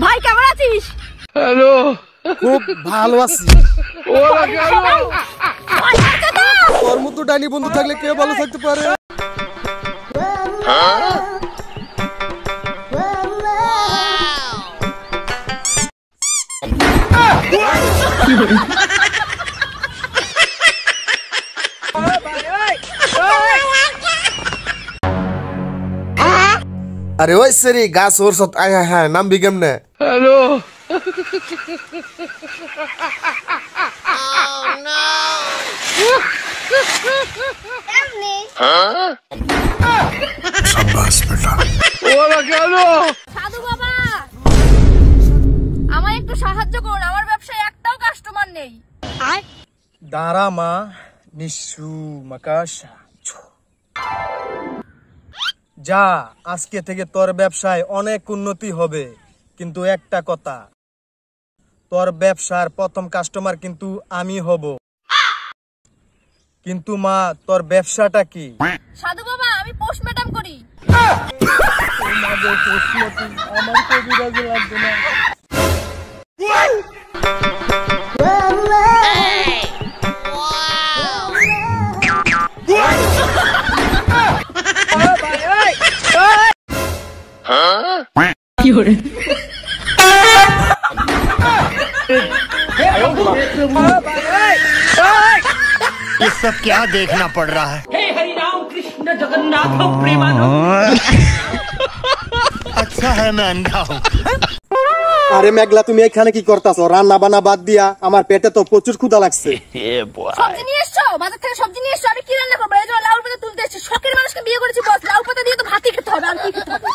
ভাই কেমন আছিস? হ্যালো, খুব ভালো আছি। তোর মতো ডাইনি বন্ধু থাকলে কে ভালো থাকতে পারে? আরে ওই সেরি গাছ ওর সাথে আয় হায় হায় নামবি কেমনে? হ্যালো, সাধু বাবা, আমায় একটু সাহায্য করুন, আমার ব্যবসায় একটাও কাস্টমার নেই। দাঁড়া মা, নিশু মাকাশা যা, আজকে থেকে তোর ব্যবসায় অনেক উন্নতি হবে, কিন্তু একটা কথা, তোর ব্যবসার প্রথম কাস্টমার কিন্তু আমি হব। কিন্তু মা, তোর ব্যবসাটা কি? সাধু বাবা, আমি পোস্টমর্টম করি। আমার কবিরাজে লাগবে না। ये सब क्या देखना पड़ रहा है? हे हरि राम कृष्ण जगन्नाथ प्रेमानंद। अच्छा है मैं अंधा हूँ। আরে মেঘলা, তুমি এখানে কি করতেছো? রান্না বান্না বাদ দিয়া আমার পেটে তো প্রচুর ক্ষুধা লাগছে। সবজি নিয়ে এসছো? বাজার থেকে সবজি নিয়ে এসছো? আমি কি রান্না করবো? এই জন্য লাউ পাতা তুলতে এসেছি। শখের মানুষকে বিয়ে করেছি বস, লাউ পাতা দিয়ে তো ভাতই খেতে হবে, আর কি খেতে হবে?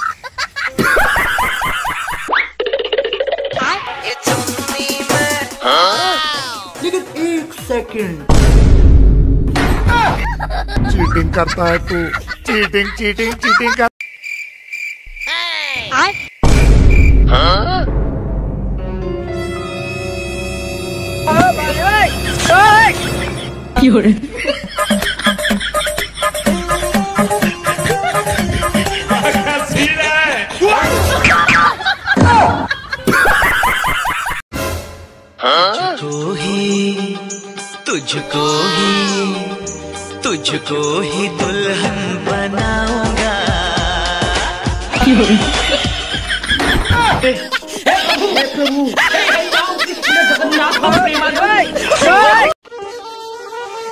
चीटिंग करता है तू, चीटिंग चीटिंग चीटिंग कर। तुझको ही दुल्हन बनाऊंगा।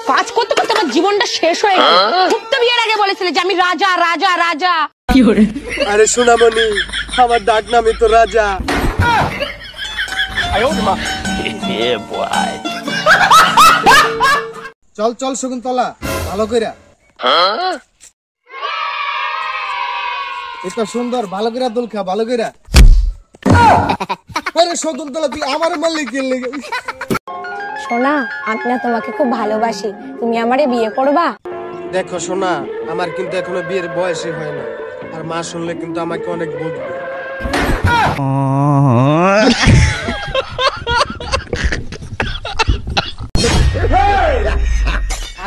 কাজ করতে করতে আমার জীবনটা শেষ হয়ে গেল। খুব তো বিয়ের আগে বলেছিলে যে আমি রাজা রাজা রাজা। আরে সোনামণি, আমার ডাক নামই তো রাজা। চল চল শকুন্তলা, ভালো কইরা। এটা সুন্দর, ভালো কইরা দোল খা, ভালো কইরা। আরে শকুন্তলা, তুই আমার মারলি কি লেগে? সোনা, আমি না তোমাকে খুব ভালোবাসি, তুমি আমারে বিয়ে করবা? দেখো সোনা, আমার কিন্তু এখনো বিয়ের বয়সই হয় না, আর মা শুনলে কিন্তু আমাকে অনেক বকবে।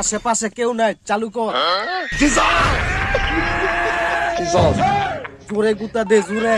আশেপাশে কেউ নাই, চালু কর। জোরে গুতা দে, জোরে।